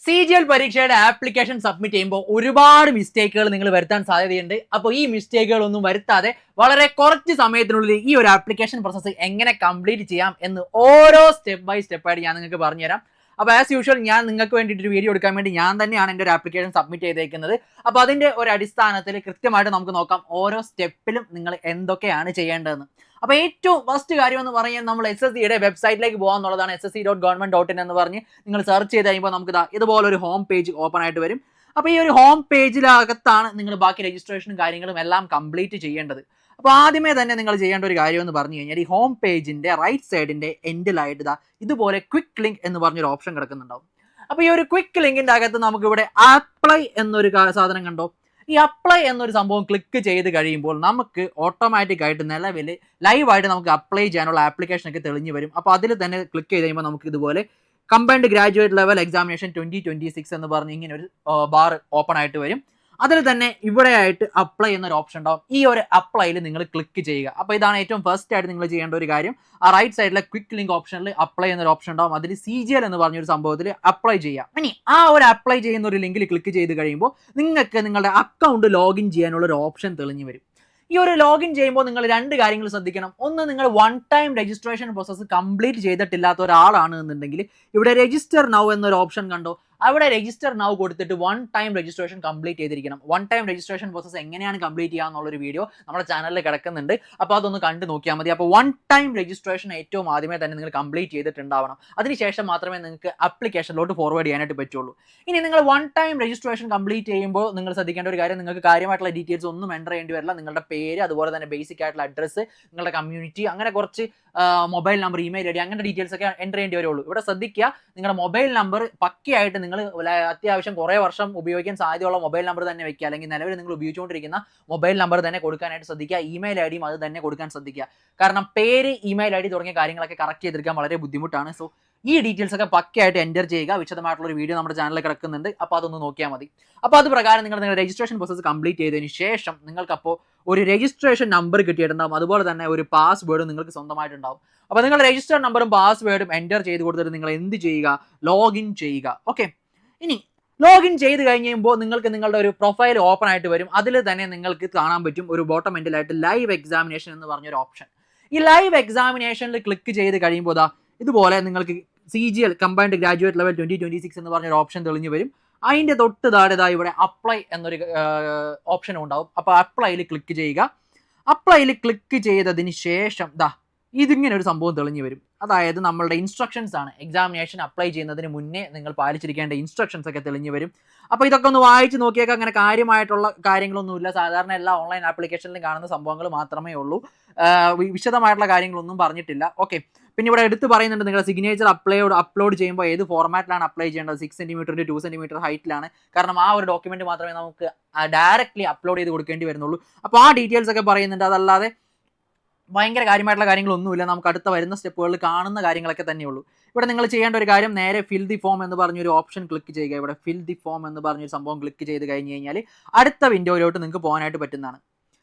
CGL പരീക്ഷയുടെ application submit ചെയ്യുമ്പോൾ ഒരുപാട് മിസ്റ്റേക്കുകൾ നിങ്ങൾ വരുത്താൻ സാധ്യതയുണ്ട്. അപ്പോൾ ഈ മിസ്റ്റേക്കുകളൊന്നും വരുത്താതെ വളരെ കുറച്ച് സമയത്തിനുള്ളിൽ ഈ ഒരു ആപ്ലിക്കേഷൻ പ്രോസസ്സ് എങ്ങനെ കംപ്ലീറ്റ് ചെയ്യാം എന്ന് ഓരോ സ്റ്റെപ്പ് ബൈ സ്റ്റെപ്പായിട്ട് ഞാൻ നിങ്ങൾക്ക് പറഞ്ഞുതരാം. അപ്പോൾ ആസ് യൂഷ്വൽ ഞാൻ നിങ്ങൾക്ക് വേണ്ടിയിട്ട് ഒരു വീഡിയോ എടുക്കാൻ വേണ്ടി ഞാൻ തന്നെയാണ് എൻ്റെ ഒരു ആപ്ലിക്കേഷൻ സബ്മിറ്റ് ചെയ്തേക്കുന്നത്. അപ്പോൾ അതിൻ്റെ ഒരു അടിസ്ഥാനത്തിൽ കൃത്യമായിട്ട് നമുക്ക് നോക്കാം ഓരോ സ്റ്റെപ്പിലും നിങ്ങൾ എന്തൊക്കെയാണ് ചെയ്യേണ്ടതെന്ന്. അപ്പോൾ ഏറ്റവും ഫസ്റ്റ് കാര്യം എന്ന് പറയുന്നത് നമ്മൾ SSCയുടെ വെബ്സൈറ്റിലേക്ക് പോകാൻ എന്നുള്ളതാണ്. ssc.government.in എന്ന് പറഞ്ഞ് നിങ്ങൾ സെർച്ച് ചെയ്ത് കഴിയുമ്പോൾ നമുക്ക് ഇതുപോലെ ഒരു ഹോം പേജ് ഓപ്പൺ ആയിട്ട് വരും. അപ്പോൾ ഈ ഒരു ഹോം പേജിലകത്താണ് നിങ്ങൾ ബാക്കി രജിസ്ട്രേഷനും കാര്യങ്ങളും എല്ലാം കംപ്ലീറ്റ് ചെയ്യേണ്ടത്. അപ്പോൾ ആദ്യമേ തന്നെ നിങ്ങൾ ചെയ്യേണ്ട ഒരു കാര്യം എന്ന് പറഞ്ഞു കഴിഞ്ഞാൽ ഈ ഹോം പേജിന്റെ റൈറ്റ് സൈഡിന്റെ എൻഡിലായിട്ട് ഇതുപോലെ ക്വിക്ക് ലിങ്ക് എന്ന് പറഞ്ഞൊരു ഓപ്ഷൻ കിടക്കുന്നുണ്ടാവും. അപ്പോൾ ഈ ഒരു ക്വിക്ക് ലിങ്കിന്റെ അകത്ത് നമുക്ക് ഇവിടെ അപ്ലൈ എന്നൊരു സാധനം കണ്ടോ. ഈ അപ്ലൈ എന്നൊരു സംഭവം ക്ലിക്ക് ചെയ്ത് കഴിയുമ്പോൾ നമുക്ക് ഓട്ടോമാറ്റിക് ആയിട്ട് നിലവിൽ ലൈവായിട്ട് നമുക്ക് അപ്ലൈ ചെയ്യാനുള്ള ആപ്ലിക്കേഷൻ ഒക്കെ തെളിഞ്ഞു വരും. അപ്പോൾ അതിൽ തന്നെ ക്ലിക്ക് ചെയ്ത് കഴിയുമ്പോൾ നമുക്ക് ഇതുപോലെ കമ്പൈൻഡ് ഗ്രാജുവേറ്റ് ലെവൽ എക്സാമിനേഷൻ 2026 എന്ന് പറഞ്ഞ് ഇങ്ങനെ ഒരു ബാർ ഓപ്പൺ ആയിട്ട് വരും. അതിൽ തന്നെ ഇവിടെ ആയിട്ട് അപ്ലൈ എന്നൊരു ഓപ്ഷൻ ഉണ്ടാവും. ഈ ഒരു അപ്ലൈയിൽ നിങ്ങൾ ക്ലിക്ക് ചെയ്യുക. അപ്പോൾ ഇതാണ് ഏറ്റവും ഫസ്റ്റ് ആയിട്ട് നിങ്ങൾ ചെയ്യേണ്ട ഒരു കാര്യം. ആ റൈറ്റ് സൈഡിലെ ക്വിക്ക് ലിങ്ക് ഓപ്ഷനിൽ അപ്ലൈ എന്നൊരു ഓപ്ഷൻ ഉണ്ടാവും. അതിൽ CGL എന്ന് പറഞ്ഞൊരു സംഭവത്തിൽ അപ്ലൈ ചെയ്യാം. ഇനി ആ ഒരു അപ്ലൈ ചെയ്യുന്ന ഒരു ലിങ്കിൽ ക്ലിക്ക് ചെയ്ത് കഴിയുമ്പോൾ നിങ്ങൾക്ക് നിങ്ങളുടെ അക്കൗണ്ട് ലോഗിൻ ചെയ്യാനുള്ള ഒരു ഓപ്ഷൻ തെളിഞ്ഞു വരും. ഈ ഒരു ലോഗിൻ ചെയ്യുമ്പോൾ നിങ്ങൾ രണ്ട് കാര്യങ്ങൾ ശ്രദ്ധിക്കണം. ഒന്ന്, നിങ്ങൾ one time registration process complete ചെയ്തിട്ടില്ലാത്ത ഒരാളാണ് എന്നുണ്ടെങ്കിൽ ഇവിടെ രജിസ്റ്റർ നൗ എന്നൊരു ഓപ്ഷൻ കണ്ടോ, അവിടെ രജിസ്റ്റർ നൗ കൊടുത്തിട്ട് വൺ ടൈം രജിസ്ട്രേഷൻ കംപ്ലീറ്റ് ചെയ്തിരിക്കണം. വൺ ടൈം രജിസ്ട്രേഷൻ പ്രോസസ്സ് എങ്ങനെയാണ് കംപ്ലീറ്റ് ചെയ്യുക എന്നുള്ളൊരു വീഡിയോ നമ്മുടെ ചാനലിൽ കിടക്കുന്നുണ്ട്. അപ്പോൾ അതൊന്ന് കണ്ടു നോക്കിയാൽ മതി. അപ്പോൾ വൺ ടൈം രജിസ്ട്രേഷൻ ഏറ്റവും ആദ്യമേ തന്നെ നിങ്ങൾ കംപ്ലീറ്റ് ചെയ്തിട്ടുണ്ടാവണം. അതിനുശേഷം മാത്രമേ നിങ്ങൾക്ക് ആപ്ലിക്കേഷനിലോട്ട് ഫോർവേഡ് ചെയ്യാനായിട്ട് പറ്റുള്ളൂ. ഇനി നിങ്ങൾ വൺ ടൈം രജിസ്ട്രേഷൻ കംപ്ലീറ്റ് ചെയ്യുമ്പോൾ നിങ്ങൾ ശ്രദ്ധിക്കേണ്ട ഒരു കാര്യം, നിങ്ങൾക്ക് കാര്യമായിട്ടുള്ള ഡീറ്റെയിൽസ് ഒന്നും എൻ്റർ ചെയ്യേണ്ടി വരില്ല. നിങ്ങളുടെ പേര്, അതുപോലെ തന്നെ ബേസിക് ആയിട്ടുള്ള അഡ്രസ്സ്, നിങ്ങളുടെ കമ്മ്യൂണിറ്റി, അങ്ങനെ കുറച്ച് മൊബൈൽ നമ്പർ, ഇമെയിൽ ID, അങ്ങനെ ഡീറ്റെയിൽസ് ഒക്കെ എൻ്റർ ചെയ്യേണ്ടി വരുള്ളൂ. ഇവിടെ ശ്രദ്ധിക്കുക, നിങ്ങളുടെ മൊബൈൽ നമ്പർ പക്കയായിട്ട് നിങ്ങൾ അത്യാവശ്യം കുറേ വർഷം ഉപയോഗിക്കാൻ സാധ്യതയുള്ള മൊബൈൽ നമ്പർ തന്നെ വെക്കുക. അല്ലെങ്കിൽ നിലവിൽ നിങ്ങൾ ഉപയോഗിച്ചുകൊണ്ടിരിക്കുന്ന മൊബൈൽ നമ്പർ തന്നെ കൊടുക്കാനായിട്ട് ശ്രദ്ധിക്കുക. ഇമെയിൽ ID അത് തന്നെ കൊടുക്കാൻ ശ്രദ്ധിക്കുക. കാരണം പേര്, ഇമെയിൽ ID തുടങ്ങിയ കാര്യങ്ങളൊക്കെ കറക്റ്റ് ചെയ്തെടുക്കാൻ വളരെ ബുദ്ധിമുട്ടാണ്. സോ ഈ ഡീറ്റെയിൽസ് ഒക്കെ പക്കയായിട്ട് എൻ്റർ ചെയ്യുക. വിശദമായിട്ടുള്ള ഒരു വീഡിയോ നമ്മുടെ ചാനലിൽ കിടക്കുന്നുണ്ട്. അപ്പോൾ അതൊന്ന് നോക്കിയാൽ മതി. അപ്പോൾ അത് പ്രകാരം നിങ്ങളുടെ രജിസ്ട്രേഷൻ പ്രോസസ്സ് കംപ്ലീറ്റ് ചെയ്തതിന് ശേഷം നിങ്ങൾക്കപ്പോൾ ഒരു രജിസ്ട്രേഷൻ നമ്പർ കിട്ടിയിട്ടുണ്ടാവും. അതുപോലെ തന്നെ ഒരു പാസ്വേഡും നിങ്ങൾക്ക് സ്വന്തമായിട്ടുണ്ടാവും. അപ്പോൾ നിങ്ങൾ രജിസ്റ്റർ നമ്പറും പാസ്വേഡും എൻ്റർ ചെയ്ത് കൊടുത്തിട്ട് നിങ്ങൾ എന്ത് ചെയ്യുക, ലോഗിൻ ചെയ്യുക. ഓക്കെ, ഇനി ലോഗിൻ ചെയ്ത് കഴിഞ്ഞ് കഴിയുമ്പോൾ നിങ്ങൾക്ക് നിങ്ങളുടെ ഒരു പ്രൊഫൈൽ ഓപ്പൺ ആയിട്ട് വരും. അതിൽ തന്നെ നിങ്ങൾക്ക് കാണാൻ പറ്റും ഒരു ബോട്ടം എൻഡിലായിട്ട് ലൈവ് എക്സാമിനേഷൻ എന്ന് പറഞ്ഞൊരു ഓപ്ഷൻ. ഈ ലൈവ് എക്സാമിനേഷനിൽ ക്ലിക്ക് ചെയ്ത് കഴിയുമ്പോൾ ഇതുപോലെ നിങ്ങൾക്ക് CGL കമ്പൈൻഡ് ഗ്രാജുവേറ്റ് ലെവൽ 2026 എന്ന് പറഞ്ഞൊരു ഓപ്ഷൻ തെളിഞ്ഞു വരും. അതിൻ്റെ തൊട്ട് താഴെ ഇവിടെ അപ്ലൈ എന്നൊരു ഓപ്ഷൻ ഉണ്ടാവും. അപ്പോൾ അപ്ലൈയിൽ ക്ലിക്ക് ചെയ്യുക. അപ്ലൈയിൽ ക്ലിക്ക് ചെയ്തതിന് ശേഷം ഇതിങ്ങനെ ഒരു സംഭവം തെളിഞ്ഞു വരും. അതായത് നമ്മളുടെ ഇൻസ്ട്രക്ഷൻസ് ആണ്. എക്സാമിനേഷൻ അപ്ലൈ ചെയ്യുന്നതിന് മുന്നേ നിങ്ങൾ പാലിച്ചിരിക്കേണ്ട ഇൻസ്ട്രക്ഷൻസ് ഒക്കെ തെളിഞ്ഞു വരും. അപ്പോൾ ഇതൊക്കെ ഒന്ന് വായിച്ച് നോക്കിയേക്കാം. അങ്ങനെ കാര്യമായിട്ടുള്ള കാര്യങ്ങളൊന്നുമില്ല. സാധാരണ എല്ലാ ഓൺലൈൻ ആപ്ലിക്കേഷനിലും കാണുന്ന സംഭവങ്ങൾ മാത്രമേ ഉള്ളൂ. വിശദമായിട്ടുള്ള കാര്യങ്ങളൊന്നും പറഞ്ഞിട്ടില്ല. ഓക്കെ, പിന്നെ ഇവിടെ എടുത്ത് പറയുന്നുണ്ട് നിങ്ങളുടെ സിഗ്നേച്ചർ അപ്ലോഡ് ചെയ്യുമ്പോൾ ഏത് ഫോർമാറ്റിലാണ് അപ്ലൈ ചെയ്യേണ്ടത്. 6 cm 2 cm ഹൈറ്റിലാണ്. കാരണം ആ ഒരു ഡോക്യുമെന്റ് മാത്രമേ നമുക്ക് ഡയറക്റ്റ്ലി അപ്ലോഡ് ചെയ്ത് കൊടുക്കേണ്ടി വരുന്നുള്ളൂ. അപ്പോൾ ആ ഡീറ്റെയിൽസ് ഒക്കെ പറയുന്നുണ്ട്. അതല്ലാതെ ഭയങ്കര കാര്യമായിട്ടുള്ള കാര്യങ്ങളൊന്നുമില്ല. നമുക്ക് അടുത്ത വരുന്ന സ്റ്റെപ്പുകളിൽ കാണുന്ന കാര്യങ്ങളൊക്കെ തന്നെയുള്ളൂ. ഇവിടെ നിങ്ങൾ ചെയ്യേണ്ട ഒരു കാര്യം, നേരെ ഫിൽ ദി ഫോം എന്ന് പറഞ്ഞൊരു ഓപ്ഷൻ ക്ലിക്ക് ചെയ്യുക. ഇവിടെ ഫിൽ ദി ഫോം എന്ന് പറഞ്ഞൊരു സംഭവം ക്ലിക്ക് ചെയ്ത് കഴിഞ്ഞ് കഴിഞ്ഞാൽ അടുത്ത വിൻഡോയിലോട്ട് നിങ്ങൾക്ക് പോകാനായിട്ട് പറ്റുന്നതാണ്.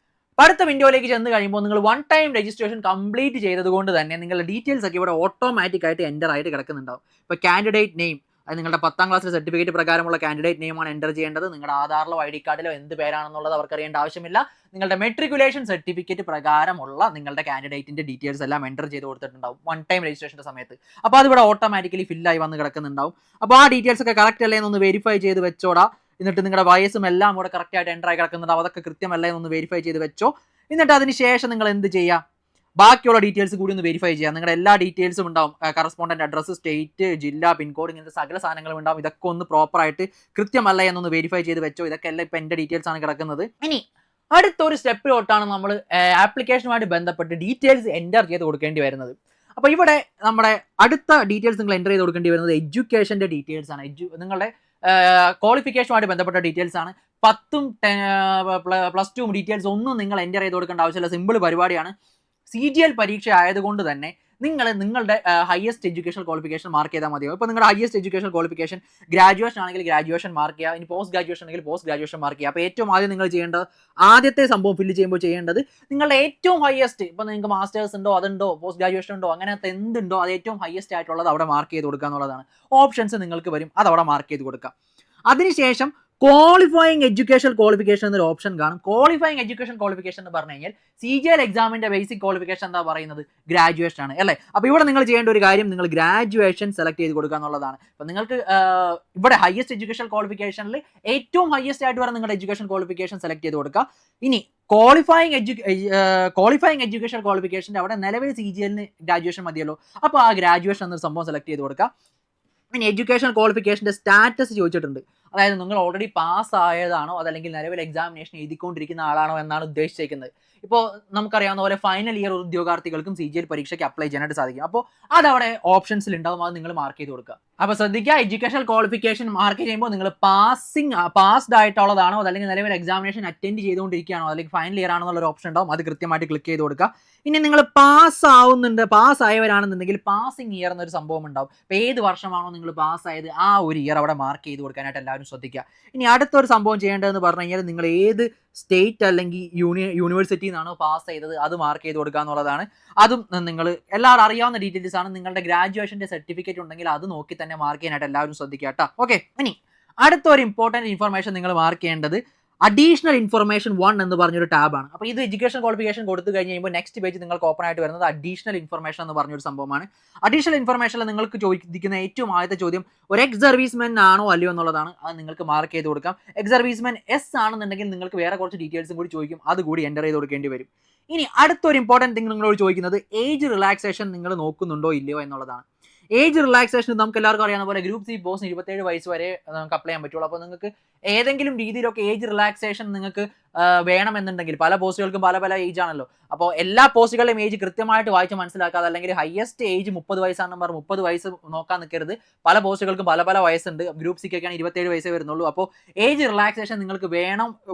അടുത്ത വിൻഡോയിലേക്ക് ചെന്ന് കഴിയുമ്പോൾ നിങ്ങൾ വൺ ടൈം രജിസ്ട്രേഷൻ കംപ്ലീറ്റ് ചെയ്തതുകൊണ്ട് തന്നെ നിങ്ങളുടെ ഡീറ്റെയിൽസ് ഒക്കെ ഇവിടെ ഓട്ടോമാറ്റിക് ആയിട്ട് എൻ്റർ ആയിട്ട് കിടക്കുന്നുണ്ടാവും. ഇപ്പോൾ കാൻഡിഡേറ്റ് നെയിം, അത് നിങ്ങളുടെ 10ാം ക്ലാസ്സിലെ സർട്ടിഫിക്കറ്റ് പ്രകാരമുള്ള കാൻഡിഡേറ്റ് നെയിമാണ് എൻ്റർ ചെയ്യേണ്ടത്. നിങ്ങളുടെ ആധാറിലോ ID കാർഡിലോ എന്ത് പേരാണെന്നുള്ളത് അവർക്ക് അറിയേണ്ട ആവശ്യമില്ല. നിങ്ങളുടെ മെട്രിക്കുലേഷൻ സർട്ടിഫിക്കറ്റ് പ്രകാരമുള്ള നിങ്ങളുടെ കാൻഡിഡേറ്റിന്റെ ഡീറ്റെയിൽസ് എല്ലാം എൻ്റർ ചെയ്ത് കൊടുത്തിട്ടുണ്ടാവും വൺ ടൈം രജിസ്ട്രേഷൻ്റെ സമയത്ത്. അപ്പോൾ അതിവിടെ ഓട്ടോമാറ്റിക്കലി ഫില്ലായി വന്ന് കിടക്കുന്നുണ്ടാവും. അപ്പോൾ ആ ഡീറ്റെയിൽസ് ഒക്കെ കറക്റ്റ് അല്ലേ എന്നൊന്ന് വെരിഫൈ ചെയ്ത് വെച്ചോടാ. എന്നിട്ട് നിങ്ങളുടെ വയസ്സും എല്ലാം കൂടെ കറക്റ്റ് ആയിട്ട് എൻ്റർ ആയി കിടക്കുന്നുണ്ടാവും. അതൊക്കെ കൃത്യമല്ലേ എന്നൊന്ന് വെരിഫൈ ചെയ്ത് വെച്ചോ. എന്നിട്ട് അതിന് ശേഷം നിങ്ങൾ എന്ത് ചെയ്യുക, ബാക്കിയുള്ള ഡീറ്റെയിൽസ് കൂടി ഒന്ന് വെരിഫൈ ചെയ്യാം. നിങ്ങളുടെ എല്ലാ ഡീറ്റെയിൽസും ഉണ്ടാവും. കറസ്പോണ്ടന്റ് അഡ്രസ്സ്, സ്റ്റേറ്റ്, ജില്ല, പിൻകോഡ്, ഇങ്ങനത്തെ സകല സാധനങ്ങളും ഉണ്ടാവും. ഇതൊക്കെ ഒന്ന് പ്രോപ്പറായിട്ട് കൃത്യമല്ല എന്നൊന്ന് വെരിഫൈ ചെയ്ത് വെച്ചോ. ഇതൊക്കെ എല്ലാം ഇപ്പം എൻ്റെ ഡീറ്റെയിൽസ് ആണ് കിടക്കുന്നത്. ഇനി അടുത്തൊരു സ്റ്റെപ്പിലോട്ടാണ് നമ്മൾ ആപ്ലിക്കേഷനുമായിട്ട് ബന്ധപ്പെട്ട് ഡീറ്റെയിൽസ് എൻ്റർ ചെയ്ത് കൊടുക്കേണ്ടി വരുന്നത്. അപ്പോൾ ഇവിടെ നമ്മുടെ അടുത്ത ഡീറ്റെയിൽസ് നിങ്ങൾ എൻ്റർ ചെയ്ത് കൊടുക്കേണ്ടി വരുന്നത് എഡ്യൂക്കേഷൻ്റെ ഡീറ്റെയിൽസ് ആണ്. നിങ്ങളുടെ ക്വാളിഫിക്കേഷനുമായിട്ട് ബന്ധപ്പെട്ട ഡീറ്റെയിൽസ് ആണ്. 10ഉം +2 ഡീറ്റെയിൽസ് ഒന്നും നിങ്ങൾ എൻ്റർ ചെയ്ത് കൊടുക്കേണ്ട ആവശ്യമില്ല. സിമ്പിൾ പരിപാടിയാണ്. CGL പരീക്ഷ ആയതുകൊണ്ട് തന്നെ നിങ്ങളുടെ ഹയസ്റ്റ് എഡ്യൂക്കേഷൻ ക്വാളിഫിക്കേഷൻ മാർക്ക് ചെയ്താൽ മതിയോ. ഇപ്പോൾ നിങ്ങളുടെ ഹയസ്റ്റ് എഡ്യൂക്കേഷൻ ക്വാളിഫിക്കേഷൻ ഗ്രാജുവേഷൻ ആണെങ്കിൽ ഗ്രാജുവേഷൻ മാർക്ക് ചെയ്യുക, ഇനി പോസ്റ്റ് ഗ്രാജുവേഷൻ ആണെങ്കിൽ പോസ്റ്റ് ഗ്രാജുവേഷൻ മാർക്ക് ചെയ്യുക. അപ്പോൾ ഏറ്റവും ആദ്യം നിങ്ങൾ ചെയ്യേണ്ടത്, ആദ്യത്തെ സംഭവം ഫില്ല് ചെയ്യുമ്പോൾ ചെയ്യേണ്ടത് നിങ്ങളുടെ ഏറ്റവും ഹയസ്റ്റ്, ഇപ്പോൾ നിങ്ങൾക്ക് മാസ്റ്റേഴ്സ് ഉണ്ടോ, അതുണ്ടോ, പോസ്റ്റ് ഗ്രാജുവേഷൻ ഉണ്ടോ, അങ്ങനത്തെ എന്തുണ്ടോ അത് ഏറ്റവും ഹയസ്റ്റ് ആയിട്ടുള്ളത് അവിടെ മാർക്ക് ചെയ്ത് കൊടുക്കുക എന്നുള്ളതാണ്. ഓപ്ഷൻസ് നിങ്ങൾക്ക് വരും, അത് അവിടെ മാർക്ക് ചെയ്ത് കൊടുക്കുക. അതിനുശേഷം ക്വാളിഫയിങ് എഡ്യൂക്കേഷൻ ക്വാളിഫിക്കേഷൻ എന്നൊരു ഓപ്ഷൻ കാണും. ക്വാളിഫയിങ് എഡ്യൂക്കേഷൻ ക്വാളിഫിക്കേഷൻ എന്ന് പറഞ്ഞു കഴിഞ്ഞാൽ CGL എക്സാമിന്റെ ബേസിക് ക്വാളിഫിക്കേഷൻ എന്താ പറയുന്നത്, ഗ്രാജുവേഷൻ ആണ് അല്ലേ. അപ്പോൾ ഇവിടെ നിങ്ങൾ ചെയ്യേണ്ട ഒരു കാര്യം, നിങ്ങൾ ഗ്രാജുവേഷൻ സെലക്ട് ചെയ്ത് കൊടുക്കുക എന്നുള്ളതാണ്. അപ്പോൾ നിങ്ങൾക്ക് ഇവിടെ ഹയസ്റ്റ് എഡ്യൂക്കേഷൻ ക്വാളിഫിക്കേഷനിൽ ഏറ്റവും ഹയസ്റ്റ് ആയിട്ട് വരെ നിങ്ങളുടെ എഡ്യൂക്കേഷൻ ക്വാളിഫിക്കേഷൻ സെലക്ട് ചെയ്ത് കൊടുക്കുക. ഇനി ക്വാളിഫയിങ് എഡ്യൂക്കേഷൻ ക്വാളിഫിക്കേഷൻ്റെ അവിടെ നിലവിൽ CGL ഗ്രാജുവേഷൻ മതിയല്ലോ, അപ്പോൾ ആ ഗ്രാജുവേഷൻ എന്നൊരു സംഭവം സെലക്ട് ചെയ്ത് കൊടുക്കുക. ഇനി എഡ്യൂക്കേഷൻ ക്വാളിഫിക്കേഷൻ്റെ സ്റ്റാറ്റസ് ചോദിച്ചിട്ടുണ്ട്. അതായത് നിങ്ങൾ ഓൾറെഡി പാസ് ആയതാണോ അതല്ലെങ്കിൽ നിലവിൽ എക്സാമിനേഷൻ എഴുതിക്കൊണ്ടിരിക്കുന്ന ആളാണോ എന്നാണ് ഉദ്ദേശിച്ചിരിക്കുന്നത്. ഇപ്പോൾ നമുക്കറിയാവുന്ന പോലെ ഫൈനൽ ഇയർ ഉദ്യോഗാർത്ഥികൾക്കും CGL പരീക്ഷയ്ക്ക് അപ്ലൈ ചെയ്യാനായിട്ട് സാധിക്കും. അപ്പോൾ അതവിടെ ഓപ്ഷൻസിൽ ഉണ്ടാവും, അത് നിങ്ങൾ മാർക്ക് ചെയ്ത് കൊടുക്കുക. അപ്പോൾ ശ്രദ്ധിക്കുക, എഡ്യൂക്കേഷൻ ക്വാളിഫിക്കേഷൻ മാർക്ക് ചെയ്യുമ്പോൾ നിങ്ങൾ പാസ്ഡ് ആയിട്ടുള്ളതാണോ അതല്ലെങ്കിൽ നിലവിൽ എക്സാമിനേഷൻ അറ്റൻഡ് ചെയ്തുകൊണ്ടിരിക്കുകയാണോ അല്ലെങ്കിൽ ഫൈനൽ ഇയർ ആണോ എന്നുള്ളൊരു ഓപ്ഷൻ ഉണ്ടാവും, അത് കൃത്യമായിട്ട് ക്ലിക്ക് ചെയ്ത് കൊടുക്കുക. ഇനി നിങ്ങൾ പാസ് ആയവരാണെന്നുണ്ടെങ്കിൽ പാസിംഗ് ഇയർ എന്നൊരു സംഭവം ഉണ്ടാവും. അപ്പോൾ ഏത് വർഷമാണോ നിങ്ങൾ പാസ്സായത് ആ ഒരു ഇയർ അവിടെ മാർക്ക് ചെയ്ത് കൊടുക്കാനായിട്ട് എല്ലാവരും ശ്രദ്ധിക്കുക. ഇനി അടുത്തൊരു സംഭവം ചെയ്യേണ്ടതെന്ന് പറഞ്ഞു കഴിഞ്ഞാൽ നിങ്ങൾ ഏത് സ്റ്റേറ്റ് അല്ലെങ്കിൽ യൂണിവേഴ്സിറ്റിയിൽ നിന്നാണോ പാസ് ചെയ്തത് അത് മാർക്ക് ചെയ്ത് കൊടുക്കുക എന്നുള്ളതാണ്. അതും നിങ്ങൾ എല്ലാവരും അറിയാവുന്ന ഡീറ്റെയിൽസ് ആണ്. നിങ്ങളുടെ ഗ്രാജുവേഷൻ്റെ സർട്ടിഫിക്കറ്റ് ഉണ്ടെങ്കിൽ അത് നോക്കി തന്നെ മാർക്ക് ചെയ്യാനായിട്ട് എല്ലാവരും ശ്രദ്ധിക്കുക കേട്ടോ. ഓക്കെ, ഇനി അടുത്തൊരു ഇമ്പോർട്ടൻറ്റ് ഇൻഫർമേഷൻ നിങ്ങൾ മാർക്ക് ചെയ്യേണ്ടത് അഡീഷണൽ ഇൻഫർമേഷൻ 1 എന്ന് പറഞ്ഞൊരു ടാബാണ്. അപ്പോൾ ഇത് എഡ്യൂക്കേഷൻ ക്വാളിഫിക്കേഷൻ കൊടുത്തു കഴിഞ്ഞ് കഴിയുമ്പോൾ നെക്സ്റ്റ് പേജ് നിങ്ങൾക്ക് ഓപ്പൺ ആയിട്ട് വരുന്നത് അഡീഷണൽ ഇൻഫർമേഷൻ എന്ന് പറഞ്ഞൊരു സംഭവമാണ്. അഡീഷണൽ ഇൻഫർമേഷനിൽ നിങ്ങൾക്ക് ചോദിക്കുന്ന ഏറ്റവും ആദ്യത്തെ ചോദ്യം ഒരു എക്സ് സർവീസ്മെൻ ആണോ അല്ലയോ എന്നുള്ളതാണ്. അത് നിങ്ങൾക്ക് മാർക്ക് ചെയ്ത് കൊടുക്കാം. എക്സ് സർവീസ്മെൻ എസ് ആണെന്നുണ്ടെങ്കിൽ നിങ്ങൾക്ക് വേറെ കുറച്ച് ഡീറ്റെയിൽസും കൂടി ചോദിക്കും, അതുകൂടി എൻ്റർ ചെയ്ത് കൊടുക്കേണ്ടി വരും. ഇനി അടുത്തൊരു ഇമ്പോർട്ടൻറ്റ് തിങ് നിങ്ങളോട് ചോദിക്കുന്നത് ഏജ് റിലാക്സേഷൻ നിങ്ങൾ നോക്കുന്നുണ്ടോ ഇല്ലയോ എന്നുള്ളതാണ്. ഏജ് റിലാക്സേഷൻ നമുക്ക് എല്ലാവർക്കും അറിയാവുന്ന പോലെ ഗ്രൂപ്പ് സി പോസ്റ്റിന് 27 വയസ്സ് വരെ നമുക്ക് അപ്ലൈ ചെയ്യാൻ പറ്റുള്ളൂ. അപ്പോൾ നിങ്ങൾക്ക് ഏതെങ്കിലും രീതിയിലൊക്കെ ഏജ് റിലാക്സേഷൻ നിങ്ങൾക്ക് വേണമെന്നുണ്ടെങ്കിൽ, പല പോസ്റ്റുകൾക്കും പല ഏജ് ആണല്ലോ, അപ്പോൾ എല്ലാ പോസ്റ്റുകളുടെയും ഏജ് കൃത്യമായിട്ട് വായിച്ച് മനസ്സിലാക്കാതെ അല്ലെങ്കിൽ ഹയസ്റ്റ് ഏജ് 30 വയസ്സാണെന്ന് പറഞ്ഞ് 30 വയസ്സ് നോക്കാൻ നിൽക്കരുത്. പല പോസ്റ്റുകൾക്കും പല വയസ്സുണ്ട്. ഗ്രൂപ്പ് സിക്കൊക്കെയാണ് 27 വയസ്സേ വരുന്നുള്ളൂ. അപ്പോൾ ഏജ് റിലാക്സേഷൻ നിങ്ങൾക്ക്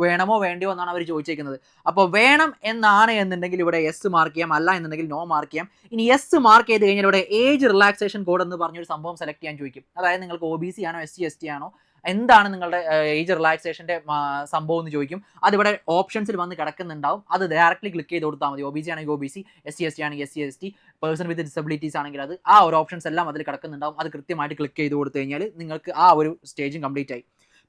വേണമോ വേണ്ടിയോ എന്നാണ് അവർ ചോദിച്ചിരിക്കുന്നത്. അപ്പോൾ വേണം എന്നാണ് എന്നുണ്ടെങ്കിൽ ഇവിടെ യെസ് മാർക്ക് ചെയ്യാം, അല്ല എന്നുണ്ടെങ്കിൽ നോ മാർക്ക് ചെയ്യാം. ഇനി യെസ് മാർക്ക് ചെയ്ത് കഴിഞ്ഞാൽ ഇവിടെ ഏജ് റിലാക്സേഷൻ കോഡ് എന്ന് പറഞ്ഞൊരു സംഭവം സെലക്ട് ചെയ്യാൻ ചോദിക്കും. അതായത് നിങ്ങൾക്ക് OBC ആണോ SC/ST ആണോ, എന്താണ് നിങ്ങളുടെ ഏജ് റിലാക്സേഷൻ്റെ സംഭവം എന്ന് ചോദിക്കും. അതിവിടെ ഓപ്ഷൻസിൽ വന്ന് കിടക്കുന്നുണ്ടാവും, അത് ഡയറക്റ്റ്ലി ക്ലിക്ക് ചെയ്ത് കൊടുത്താൽ മതി. OBC ആണെങ്കിൽ OBC, SC/ST ആണെങ്കിൽ SC/ST, പേഴ്സൺ വിത്ത് ഡിസബിലിറ്റീസ് ആണെങ്കിൽ അത്, ആ ഒരു ഓപ്ഷൻസ് എല്ലാം അതിൽ കിടക്കുന്നുണ്ടാവും. അത് കൃത്യമായിട്ട് ക്ലിക്ക് ചെയ്ത് കൊടുത്തു കഴിഞ്ഞാൽ നിങ്ങൾക്ക് ആ ഒരു സ്റ്റേജും കംപ്ലീറ്റ് ആയി.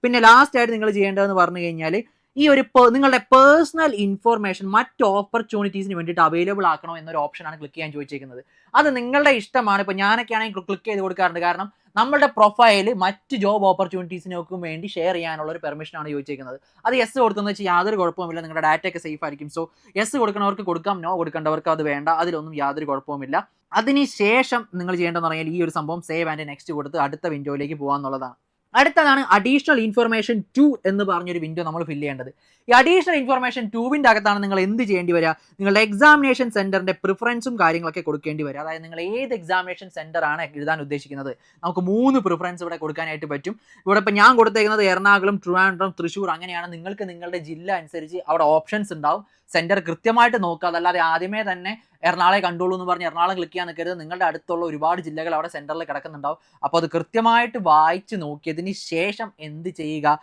പിന്നെ ലാസ്റ്റ് ആയിട്ട് നിങ്ങൾ ചെയ്യേണ്ടതെന്ന് പറഞ്ഞു കഴിഞ്ഞാൽ ഈ ഒരു നിങ്ങളുടെ പേഴ്സണൽ ഇൻഫർമേഷൻ മറ്റ് ഓപ്പർച്യൂണിറ്റീസിന് വേണ്ടിയിട്ട് അവൈലബിൾ ആക്കണോ എന്നൊരു ഓപ്ഷനാണ് ക്ലിക്ക് ചെയ്യാൻ ചോദിച്ചിരിക്കുന്നത്. അത് നിങ്ങളുടെ ഇഷ്ടമാണ്. ഇപ്പോൾ ഞാനൊക്കെ ആണെങ്കിൽ ക്ലിക്ക് ചെയ്ത് കൊടുക്കാറുണ്ട്, കാരണം നമ്മുടെ പ്രൊഫൈൽ മറ്റ് ജോബ് ഓപ്പർച്യൂണിറ്റീസിനൊക്കെ വേണ്ടി ഷെയർ ചെയ്യാനുള്ള ഒരു പെർമിഷനാണ് ചോദിച്ചിരിക്കുന്നത്. അത് യെസ് കൊടുക്കുന്നത് വെച്ചാൽ യാതൊരു കുഴപ്പവുമില്ല, നിങ്ങളുടെ ഡാറ്റയൊക്കെ സേഫ് ആയിരിക്കും. സോ യെസ് കൊടുക്കുന്നവർക്ക് കൊടുക്കാം, നോ കൊടുക്കേണ്ടവർക്ക് അത് വേണ്ട, അതിലൊന്നും യാതൊരു കുഴപ്പവുമില്ല. അതിനുശേഷം നിങ്ങൾ ചെയ്യേണ്ടതെന്ന് പറഞ്ഞാൽ ഈ ഒരു സംഭവം സേവ് ആൻഡ് നെക്സ്റ്റ് കൊടുത്ത് അടുത്ത വിൻഡോയിലേക്ക് പോകാമെന്നുള്ളതാണ്. അടുത്തതാണ് അഡീഷണൽ ഇൻഫർമേഷൻ 2 എന്ന് പറഞ്ഞൊരു വിൻഡോ നമ്മൾ ഫില്ല് ചെയ്യേണ്ടത്. ഈ അഡീഷണൽ ഇൻഫർമേഷൻ 2വിൻ്റെ അകത്താണ് നിങ്ങൾ എന്ത് ചെയ്യേണ്ടി വരിക, നിങ്ങളുടെ എക്സാമിനേഷൻ സെൻറ്ററിൻ്റെ പ്രിഫറൻസും കാര്യങ്ങളൊക്കെ കൊടുക്കേണ്ടി വരിക. അതായത് നിങ്ങൾ ഏത് എക്സാമിനേഷൻ സെൻറ്റർ ആണ് എഴുതാൻ ഉദ്ദേശിക്കുന്നത്. നമുക്ക് 3 പ്രിഫറൻസ് ഇവിടെ കൊടുക്കാനായിട്ട് പറ്റും. ഇവിടെ ഇപ്പോൾ ഞാൻ കൊടുത്തേക്കുന്നത് എറണാകുളം, ട്രിവാൻഡ്രം, തൃശ്ശൂർ അങ്ങനെയാണ്. നിങ്ങൾക്ക് നിങ്ങളുടെ ജില്ല അനുസരിച്ച് അവിടെ ഓപ്ഷൻസ് ഉണ്ടാവും. സെൻറ്റർ കൃത്യമായിട്ട് നോക്കുക, അതല്ലാതെ ആദ്യമേ തന്നെ എറണാകുളം കണ്ടോളൂ എന്ന് പറഞ്ഞ് എറണാകുളം ക്ലിക്ക് ചെയ്യാൻ നിൽക്കരുത്. നിങ്ങളുടെ അടുത്തുള്ള ഒരുപാട് ജില്ലകൾ അവിടെ സെൻറ്ററിൽ കിടക്കുന്നുണ്ടാവും. അപ്പോൾ അത് കൃത്യമായിട്ട് വായിച്ച് നോക്കിയതിന് ശേഷം എന്ത് ചെയ്യുക,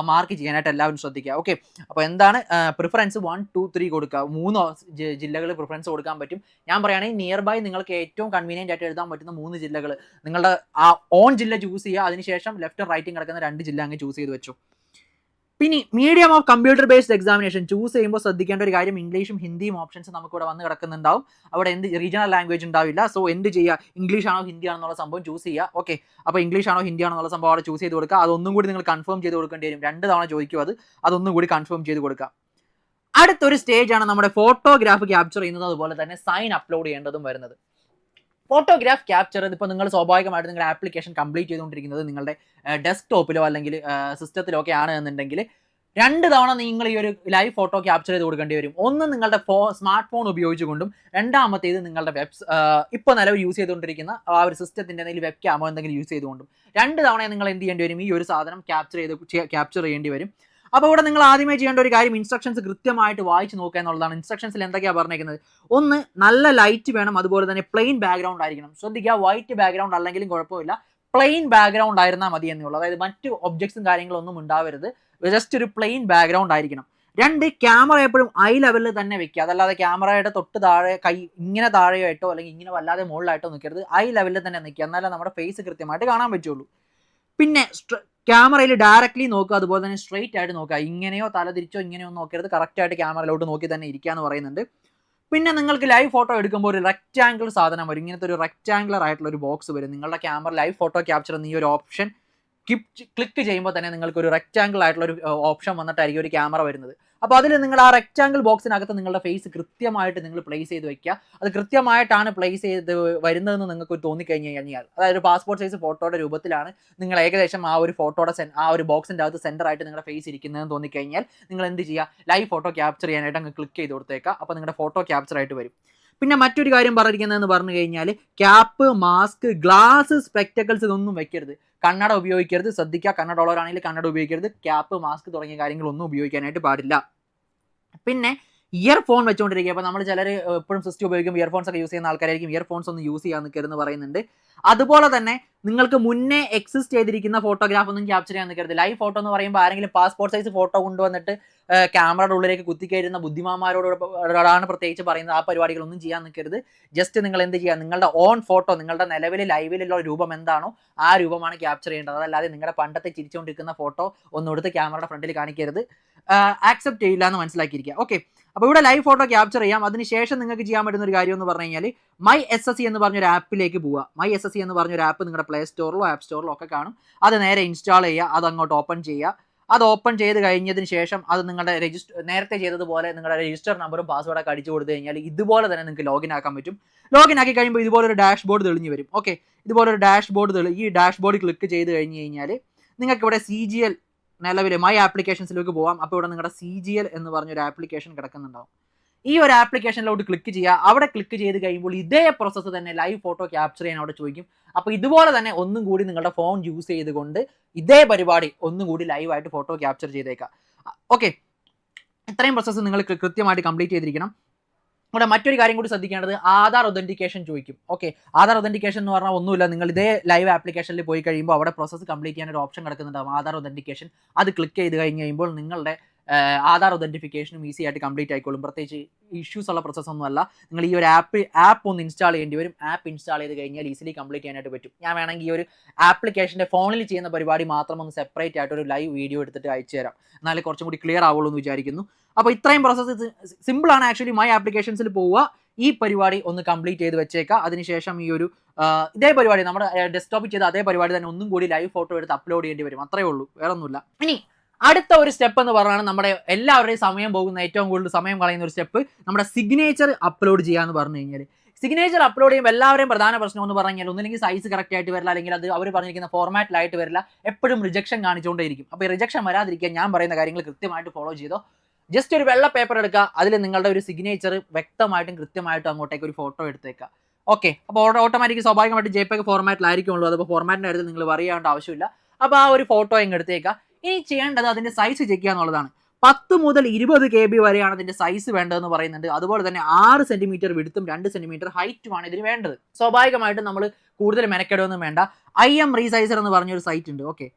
മാർക്ക് ചെയ്യാനായിട്ട് എല്ലാവരും ശ്രദ്ധിക്കുക. ഓക്കെ, അപ്പോൾ എന്താണ് പ്രിഫറൻസ് 1, 2, 3 കൊടുക്കുക. 3 ജില്ലകൾ പ്രിഫറൻസ് കൊടുക്കാൻ പറ്റും. ഞാൻ പറയുകയാണെങ്കിൽ നിയർ ബൈ നിങ്ങൾക്ക് ഏറ്റവും കൺവീനിയൻ്റ് ആയിട്ട് എഴുതാൻ പറ്റുന്ന 3 ജില്ലകൾ നിങ്ങളുടെ ആ ഓൺ ജില്ല ചൂസ് ചെയ്യുക. അതിനുശേഷം ലെഫ്റ്റും റൈറ്റും കിടക്കുന്ന 2 ജില്ല അങ്ങ് ചൂസ് ചെയ്ത് വെച്ചു. പിന്നെ medium of computer based examination choose ചെയ്യുമ്പോൾ ശ്രദ്ധിക്കേണ്ട ഒരു കാര്യം, ഇംഗ്ലീഷും ഹിന്ദിയും ഓപ്ഷൻസ് നമുക്കിവിടെ വന്ന് കിടക്കുന്നുണ്ടാവും. അവിടെ എന്ത് റീജിയണൽ ലാംഗ്വേജ് ഉണ്ടാവില്ല. സോ എന്ത് ചെയ്യുക, ഇംഗ്ലീഷ് ആണോ ഹിന്ദി ആണെന്നുള്ള സംഭവം ചൂസ് ചെയ്യുക. ഓക്കെ, അപ്പോൾ ഇംഗ്ലീഷ് ആണോ ഹിന്ദി ആണെന്നുള്ള സംഭവം അവിടെ ചൂസ് ചെയ്ത് കൊടുക്കുക. അതൊന്നും കൂടി നിങ്ങൾ കൺഫേം ചെയ്ത് കൊടുക്കേണ്ടി വരും. 2 തവണ ചോദിക്കും, അതൊന്നും കൂടി കൺഫേം ചെയ്ത് കൊടുക്കുക. അടുത്തൊരു സ്റ്റേജാണ് നമ്മുടെ ഫോട്ടോഗ്രാഫ് ക്യാപ്ചർ ചെയ്യുന്നത്, അതുപോലെ തന്നെ സൈൻ അപ്ലോഡ് ചെയ്യേണ്ടതും വരുന്നത്. ഫോട്ടോഗ്രാഫ് ക്യാപ്ചർ ഇപ്പോൾ നിങ്ങൾ സ്വാഭാവികമായിട്ട് നിങ്ങളുടെ ആപ്ലിക്കേഷൻ കംപ്ലീറ്റ് ചെയ്തുകൊണ്ടിരിക്കുന്നത് നിങ്ങളുടെ ഡെസ്ക്ടോപ്പിലോ അല്ലെങ്കിൽ സിസ്റ്റത്തിലോ ഒക്കെ ആണ് എന്നുണ്ടെങ്കിൽ 2 തവണ നിങ്ങൾ ഈ ഒരു ലൈവ് ഫോട്ടോ ക്യാപ്ചർ ചെയ്ത് കൊടുക്കേണ്ടി വരും. ഒന്ന് നിങ്ങളുടെ സ്മാർട്ട് ഫോൺ ഉപയോഗിച്ചുകൊണ്ടും, രണ്ടാമത്തേത് നിങ്ങളുടെ ഇപ്പോൾ നിലവിൽ യൂസ് ചെയ്തുകൊണ്ടിരിക്കുന്ന ആ ഒരു സിസ്റ്റത്തിൻ്റെ എന്തെങ്കിലും വെബ് ക്യാമോ എന്തെങ്കിലും യൂസ് ചെയ്തുകൊണ്ടും 2 തവണ നിങ്ങൾ എന്ത് ചെയ്യേണ്ടി വരും, ഈ ഒരു സാധനം ക്യാപ്ചർ ചെയ്യേണ്ടി വരും. അപ്പോൾ ഇവിടെ നിങ്ങൾ ആദ്യമായി ചെയ്യേണ്ട ഒരു കാര്യം ഇൻസ്ട്രക്ഷൻസ് കൃത്യമായിട്ട് വായിച്ച് നോക്കുക എന്നുള്ളതാണ്. ഇൻസ്ട്രക്ഷൻസിൽ എന്തൊക്കെയാണ് പറഞ്ഞിരിക്കുന്നത്? ഒന്ന്, നല്ല ലൈറ്റ് വേണം, അതുപോലെ തന്നെ പ്ലെയിൻ ബാക്ക്ഗ്രൗണ്ട് ആയിരിക്കണം. ശ്രദ്ധിക്കുക, വൈറ്റ് ബാക്ക്ഗ്രൗണ്ട് അല്ലെങ്കിലും കുഴപ്പമില്ല, പ്ലെയിൻ ബാക്ക്ഗ്രൗണ്ട് ആയിരുന്നാൽ മതി എന്നുള്ളത്. അതായത് മറ്റു ഒബ്ജക്ട്സും കാര്യങ്ങളൊന്നും ഉണ്ടാവരുത്, ജസ്റ്റ് ഒരു പ്ലെയിൻ ബാക്ക്ഗ്രൗണ്ട് ആയിരിക്കണം. 2, ക്യാമറ എപ്പോഴും ഐ ലെവലിൽ തന്നെ വെക്കുക. അതല്ലാതെ ക്യാമറയുടെ തൊട്ട് താഴെ കൈ ഇങ്ങനെ താഴെയായിട്ടോ അല്ലെങ്കിൽ ഇങ്ങനെ വല്ലാതെ മുകളിലായിട്ടോ നിൽക്കരുത്, ഐ ലെവലിൽ തന്നെ നിൽക്കുക, എന്നാലേ നമ്മുടെ ഫേസ് കൃത്യമായിട്ട് കാണാൻ പറ്റുള്ളൂ. പിന്നെ ക്യാമറയിൽ ഡയറക്റ്റ്ലി നോക്കുക, അതുപോലെ തന്നെ സ്ട്രെയിറ്റ് ആയിട്ട് നോക്കുക. ഇങ്ങനെയോ തല തിരിച്ചോ ഇങ്ങനെയോ നോക്കരുത്, കറക്റ്റായിട്ട് ക്യാമറയിലോട്ട് നോക്കി തന്നെ ഇരിക്കുക എന്ന് പറയുന്നുണ്ട്. പിന്നെ നിങ്ങൾക്ക് ലൈവ് ഫോട്ടോ എടുക്കുമ്പോൾ ഒരു റെക്റ്റാങ്കിൾ സാധനം വരും, ഇങ്ങനത്തെ ഒരു റെക്റ്റാങ്കുലർ ആയിട്ടുള്ള ഒരു ബോക്സ് വരും. നിങ്ങളുടെ ക്യാമറ ലൈവ് ഫോട്ടോ ക്യാപ്ചർ എന്ന ഈ ഒരു ഓപ്ഷൻ ക്ലിക്ക് ചെയ്യുമ്പോൾ തന്നെ നിങ്ങൾക്ക് ഒരു റെക്റ്റാങ്കിൾ ആയിട്ടുള്ള ഒരു ഓപ്ഷൻ വന്നിട്ടായിരിക്കും ഒരു ക്യാമറ വരുന്നത്. അപ്പോൾ അതിൽ നിങ്ങൾ ആ റെക്റ്റാങ്കിൾ ബോക്സിനകത്ത് നിങ്ങളുടെ ഫേസ് കൃത്യമായിട്ട് നിങ്ങൾ പ്ലേസ് ചെയ്ത് വെക്കുക. അത് കൃത്യമായിട്ടാണ് പ്ലേസ് ചെയ്ത് വരുന്നതെന്ന് നിങ്ങൾക്ക് തോന്നിക്കഴിഞ്ഞ് കഴിഞ്ഞാൽ, അതായത് പാസ്പോർട്ട് സൈസ് ഫോട്ടോയുടെ രൂപത്തിലാണ് നിങ്ങൾ ഏകദേശം ആ ഒരു ഫോട്ടോയുടെ ആ ഒരു ബോക്സിൻ്റെ അകത്ത് സെൻറ്റർ ആയിട്ട് നിങ്ങളുടെ ഫേസ് ഇരിക്കുന്നതെന്ന് തോന്നിക്കഴിഞ്ഞാൽ നിങ്ങൾ എന്ത് ചെയ്യുക, ലൈവ് ഫോട്ടോ ക്യാപ്ചർ ചെയ്യാനായിട്ട് അങ്ങ് ക്ലിക്ക് ചെയ്ത് കൊടുത്തേക്കുക. അപ്പോൾ നിങ്ങളുടെ ഫോട്ടോ ക്യാപ്ചർ ആയിട്ട് വരും. പിന്നെ മറ്റൊരു കാര്യം പറഞ്ഞിരിക്കുന്നതെന്ന് പറഞ്ഞു കഴിഞ്ഞാൽ ക്യാപ്പ്, മാസ്ക്, ഗ്ലാസ്, സ്പെക്ടക്കിൾസ് ഇതൊന്നും വെക്കരുത്. കണ്ണട ഉപയോഗിക്കരുത്. ശ്രദ്ധിക്കുക, കണ്ണട ഉള്ളവരാണെങ്കിൽ കണ്ണട ഉപയോഗിക്കരുത്. ക്യാപ്പ്, മാസ്ക് തുടങ്ങിയ കാര്യങ്ങളൊന്നും ഉപയോഗിക്കാനായിട്ട് പാടില്ല. പിന്നെ ഇയർഫോൺ വെച്ചുകൊണ്ടിരിക്കുക. അപ്പോൾ നമ്മൾ ചിലർ എപ്പോഴും സിസ്റ്റം ഉപയോഗിക്കുമ്പോൾ ഇയർഫോൺസ് ഒക്കെ യൂസ് ചെയ്യുന്ന ആൾക്കാരായിരിക്കും ഇയർഫോൺസ് ഒന്ന് യൂസ് ചെയ്യാൻ നിൽക്കരുതെന്ന് പറയുന്നുണ്ട്. അതുപോലെ തന്നെ നിങ്ങൾക്ക് മുന്നേ എക്സിസ്റ്റ് ചെയ്തിരിക്കുന്ന ഫോട്ടോഗ്രാഫ് ഒന്നും ക്യാപ്ചർ ചെയ്യാൻ നിൽക്കരുത്. ലൈവ് ഫോട്ടോ എന്ന് പറയുമ്പോൾ ആരെങ്കിലും പാസ്പോർട്ട് സൈസ് ഫോട്ടോ കൊണ്ടുവന്നിട്ട് ക്യാമറയുടെ ഉള്ളിലേക്ക് കുത്തിക്കയറുന്ന ബുദ്ധിമാന്മാരോടാണ് പ്രത്യേകിച്ച് പറയുന്നത്, ആ പരിപാടികളൊന്നും ചെയ്യാൻ നിൽക്കരുത്. ജസ്റ്റ് നിങ്ങൾ എന്ത് ചെയ്യുക, നിങ്ങളുടെ ഓൺ ഫോട്ടോ, നിങ്ങളുടെ നിലവിൽ ലൈവിലുള്ള രൂപം എന്താണോ ആ രൂപമാണ് ക്യാപ്ചർ ചെയ്യേണ്ടത്. അതല്ലാതെ നിങ്ങളുടെ പണ്ടത്തെ ചിരിച്ചുകൊണ്ടിരിക്കുന്ന ഫോട്ടോ ഒന്നും എടുത്ത് ക്യാമറയുടെ ഫ്രണ്ടിൽ കാണിക്കരുത്. ആക്സെപ്റ്റ് ചെയ്യില്ല എന്ന് മനസ്സിലാക്കിയിരിക്കുക. ഓക്കെ, അപ്പോൾ ഇവിടെ ലൈവ് ഫോട്ടോ ക്യാപ്ചർ ചെയ്യാം. അതിനുശേഷം നിങ്ങൾക്ക് ചെയ്യാൻ പറ്റുന്ന ഒരു കാര്യം എന്ന് പറഞ്ഞു കഴിഞ്ഞാൽ മൈ SSE എന്ന് പറഞ്ഞൊരു ആപ്പിലേക്ക് പോവുക. മൈ SSE എന്ന് പറഞ്ഞൊരു ആപ്പ് നിങ്ങളുടെ പ്ലേ സ്റ്റോറിലോ ആപ്പ് സ്റ്റോറിലോ ഒക്കെ കാണും. അത് നേരെ ഇൻസ്റ്റാൾ ചെയ്യുക, അത് അങ്ങോട്ട് ഓപ്പൺ ചെയ്യുക. അത് ഓപ്പൺ ചെയ്ത് കഴിഞ്ഞതിന് ശേഷം അത് നിങ്ങളുടെ നേരത്തെ ചെയ്തതുപോലെ നിങ്ങളുടെ രജിസ്റ്റർ നമ്പറും പാസ്വേഡൊക്കെ അടിച്ചു കൊടുത്തു കഴിഞ്ഞാൽ ഇതുപോലെ തന്നെ നിങ്ങൾക്ക് ലോഗിൻ ആക്കാൻ പറ്റും. ലോഗിൻ ആക്കി കഴിയുമ്പോൾ ഇതുപോലൊരു ഡാഷ്ബോർഡ് തെളിഞ്ഞ് വരും. ഓക്കെ, ഇതുപോലൊരു ഡാഷ്ബോർഡ് ഈ ഡാഷ്ബോർഡ് ക്ലിക്ക് ചെയ്ത് കഴിഞ്ഞ് കഴിഞ്ഞാൽ നിങ്ങൾക്ക് ഇവിടെ CGL നിലവിൽ മൈ ആപ്ലിക്കേഷൻസിലേക്ക് പോകാം. അപ്പോൾ ഇവിടെ നിങ്ങളുടെ CGL എന്ന് പറഞ്ഞൊരു ആപ്ലിക്കേഷൻ കിടക്കുന്നുണ്ടാവും. ഈ ഒരു ആപ്ലിക്കേഷനിലോട്ട് ക്ലിക്ക് ചെയ്യുക. അവിടെ ക്ലിക്ക് ചെയ്ത് കഴിയുമ്പോൾ ഇതേ പ്രോസസ്സ് തന്നെ ലൈവ് ഫോട്ടോ ക്യാപ്ചർ ചെയ്യാൻ അവിടെ ചോദിക്കും. അപ്പോൾ ഇതുപോലെ തന്നെ ഒന്നും കൂടി നിങ്ങളുടെ ഫോൺ യൂസ് ചെയ്തുകൊണ്ട് ഇതേ പരിപാടി ഒന്നും കൂടി ലൈവായിട്ട് ഫോട്ടോ ക്യാപ്ചർ ചെയ്തേക്കാം. ഓക്കെ, ഇത്രയും പ്രോസസ്സ് നിങ്ങൾ കൃത്യമായിട്ട് കംപ്ലീറ്റ് ചെയ്തിരിക്കണം. ഇവിടെ മറ്റൊരു കാര്യം കൂടി ശ്രദ്ധിക്കേണ്ടത്, ആധാർ ഒതന്റിക്കേഷൻ ചോദിക്കും. ഓക്കെ, ആധാർ ഒതന്റിക്കേഷൻ എന്ന് പറഞ്ഞാൽ ഒന്നുമില്ല, നിങ്ങൾ ഇതേ ലൈവ് ആപ്ലിക്കേഷനിൽ പോയി കഴിയുമ്പോൾ അവിടെ പ്രോസസ്സ് കംപ്ലീറ്റ് ചെയ്യാൻ ഒരു ഓപ്ഷൻ കിടക്കുന്നുണ്ടാവും, ആധാർ ഒതന്റിക്കേഷൻ. അത് ക്ലിക്ക് ചെയ്ത് കഴിഞ്ഞ് കഴിയുമ്പോൾ നിങ്ങളുടെ ആധാർ ഒതന്റിഫിക്കേഷനും ഈസി ആയിട്ട് കംപ്ലീറ്റ് ആയിക്കോളും. പ്രത്യേകിച്ച് ഇഷ്യൂസ് ഉള്ള പ്രോസസ്സ് ഒന്നുമല്ല. നിങ്ങൾ ഈ ഒരു ആപ്പ് ഒന്ന് ഇൻസ്റ്റാൾ ചെയ്യേണ്ടി വരും. ആപ്പ് ഇൻസ്റ്റാൾ ചെയ്ത് കഴിഞ്ഞാൽ ഈസിലി കംപ്ലീറ്റ് ചെയ്യാനായിട്ട് പറ്റും. ഞാൻ വേണമെങ്കിൽ ഈ ഒരു ആപ്ലിക്കേഷൻ്റെ ഫോണിൽ ചെയ്യുന്ന പരിപാടി മാത്രം ഒന്ന് സെപ്പറേറ്റ് ആയിട്ട് ഒരു ലൈവ് വീഡിയോ എടുത്തിട്ട് അയച്ചു തരാം, എന്നാലും കുറച്ചും കൂടി ക്ലിയർ ആവുള്ളൂ എന്ന് വിചാരിക്കുന്നു. അപ്പോൾ ഇത്രയും പ്രോസസ്സ് സിമ്പിളാണ്. ആക്ച്വലി മൈ ആപ്ലിക്കേഷൻസിൽ പോവുക, ഈ പരിപാടി ഒന്ന് കംപ്ലീറ്റ് ചെയ്ത് വെച്ചേക്കുക. അതിനുശേഷം ഈ ഒരു ഇതേ പരിപാടി നമ്മുടെ ഡെസ്ക്ടോപ്പിൽ ചെയ്ത അതേ പരിപാടി തന്നെ ഒന്നും കൂടി ലൈവ് ഫോട്ടോ എടുത്ത് അപ്ലോഡ് ചെയ്യേണ്ടി വരും. അത്രയേ ഉള്ളൂ, വേറെ ഒന്നുമില്ല. ഇനി അടുത്ത ഒരു സ്റ്റെപ്പ് എന്ന് പറഞ്ഞാൽ നമ്മുടെ എല്ലാവരുടെയും സമയം പോകുന്ന ഏറ്റവും കൂടുതൽ സമയം കളയുന്ന ഒരു സ്റ്റെപ്പ് നമ്മുടെ സിഗ്നേച്ചർ അപ്ലോഡ് ചെയ്യാന്ന് പറഞ്ഞു കഴിഞ്ഞാൽ, സിഗ്നേച്ചർ അപ്ലോഡ് ചെയ്യുമ്പോൾ എല്ലാവരെയും പ്രധാന പ്രശ്നം എന്ന് പറഞ്ഞു കഴിഞ്ഞാൽ ഒന്നില്ലെങ്കിൽ സൈസ് കറക്റ്റ് ആയിട്ട് വരില്ല, അല്ലെങ്കിൽ അത് അവർ പറഞ്ഞിരിക്കുന്ന ഫോർമാറ്റിലായിട്ട് വരില്ല, എപ്പോഴും റിജക്ഷൻ കാണിച്ചുകൊണ്ടേയിരിക്കും. അപ്പോൾ ഈ റിജക്ഷൻ വരാതിരിക്കാൻ ഞാൻ പറയുന്ന കാര്യങ്ങൾ കൃത്യമായിട്ട് ഫോളോ ചെയ്തോ. ജസ്റ്റ് ഒരു വെള്ള പേപ്പർ എടുക്കുക, അതിൽ നിങ്ങളുടെ ഒരു സിഗ്നേച്ചർ വ്യക്തമായിട്ടും കൃത്യമായിട്ടും അങ്ങോട്ടേക്ക് ഒരു ഫോട്ടോ എടുത്തേക്കുക. ഓക്കെ, അപ്പോൾ ഓട്ടോമാറ്റിക് സ്വാഭാവികമായിട്ട് JPEG ഫോർമാറ്റിലായിരിക്കുമല്ലോ, അപ്പോൾ ഫോർമാറ്റിൻ്റെ കാര്യത്തിൽ നിങ്ങൾ അറിയേണ്ട ആവശ്യമില്ല. അപ്പോൾ ആ ഒരു ഫോട്ടോ ഇങ്ങ് എടുത്തേക്കുക. ഇനി ചെയ്യേണ്ടത് അതിൻ്റെ സൈസ് ചെക്ക് ചെയ്യുക എന്നുള്ളതാണ്. 10 മുതൽ 20 KB വരെയാണ് ഇതിൻ്റെ സൈസ് വേണ്ടതെന്ന് പറയുന്നുണ്ട്. അതുപോലെ തന്നെ 6 സെൻറ്റിമീറ്റർ വിഡ്ത്തും 2 സെൻറ്റിമീറ്റർ ഹൈറ്റുമാണ് ഇതിന് വേണ്ടത്. സ്വാഭാവികമായിട്ടും നമ്മൾ കൂടുതൽ മെനക്കെടുമൊന്നും വേണ്ട. IM റീസൈസർ എന്ന് പറഞ്ഞൊരു സൈറ്റ് ഉണ്ട്. ഓക്കെ,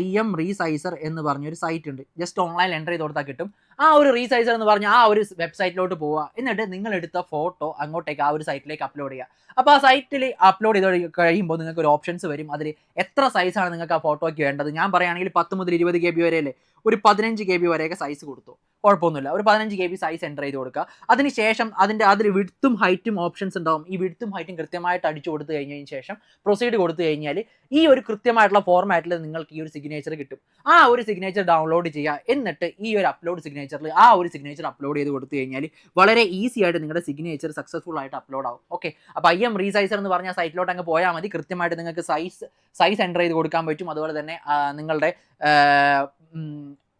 IM റീസൈസർ എന്ന് പറഞ്ഞൊരു സൈറ്റ് ഉണ്ട്. ജസ്റ്റ് ഓൺലൈനിൽ എൻ്റർ ചെയ്ത് കൊടുത്താൽ കിട്ടും. ആ ഒരു റീസൈസർ എന്ന് പറഞ്ഞാൽ ആ ഒരു വെബ്സൈറ്റിലോട്ട് പോവുക, എന്നിട്ട് നിങ്ങൾ എടുത്ത ഫോട്ടോ അങ്ങോട്ടേക്ക് ആ ഒരു സൈറ്റിലേക്ക് അപ്ലോഡ് ചെയ്യുക. അപ്പോൾ ആ സൈറ്റിൽ അപ്ലോഡ് ചെയ്ത് കഴിയുമ്പോൾ നിങ്ങൾക്ക് ഒരു ഓപ്ഷൻസ് വരും. അതിൽ എത്ര സൈസാണ് നിങ്ങൾക്ക് ആ ഫോട്ടോയ്ക്ക് വേണ്ടത്. ഞാൻ പറയുകയാണെങ്കിൽ 10 മുതൽ 20 KB വരെയല്ലേ, ഒരു 15 KB വരെയൊക്കെ സൈസ് കൊടുത്തു, കുഴപ്പമൊന്നുമില്ല. ഒരു 15 KB സൈസ് എൻ്റർ ചെയ്ത് കൊടുക്കുക. അതിനുശേഷം അതിൽ വിഡ്ത്തും ഹൈറ്റും ഓപ്ഷൻസ് ഉണ്ടാവും. ഈ വിഡ്ത്തും ഹൈറ്റും കൃത്യമായിട്ട് അടിച്ചു കൊടുത്തു കഴിഞ്ഞതിന് ശേഷം പ്രൊസീഡ് കൊടുത്തു കഴിഞ്ഞാൽ ഈ ഒരു കൃത്യമായിട്ടുള്ള ഫോർമാറ്റിൽ നിങ്ങൾക്ക് ഈ ഒരു സിഗ്നേച്ചർ കിട്ടും. ആ ഒരു സിഗ്നേച്ചർ ഡൗൺലോഡ് ചെയ്യുക. എന്നിട്ട് ഈ ഒരു അപ്ലോഡ് സിഗ്നേച്ചറിൽ ആ ഒരു സിഗ്നേച്ചർ അപ്ലോഡ് ചെയ്ത് കൊടുത്തു കഴിഞ്ഞാൽ വളരെ ഈസി ആയിട്ട് നിങ്ങളുടെ സിഗ്നേച്ചർ സക്സസ്ഫുൾ ആയിട്ട് അപ്ലോഡ് ആവും. ഓക്കെ, അപ്പോൾ IM റീസൈസർ എന്ന് പറഞ്ഞ സൈറ്റിലോട്ട് അങ്ങ് പോയാൽ മതി. കൃത്യമായിട്ട് നിങ്ങൾക്ക് സൈസ് എൻ്റർ ചെയ്ത് കൊടുക്കാൻ പറ്റും. അതുപോലെ തന്നെ നിങ്ങളുടെ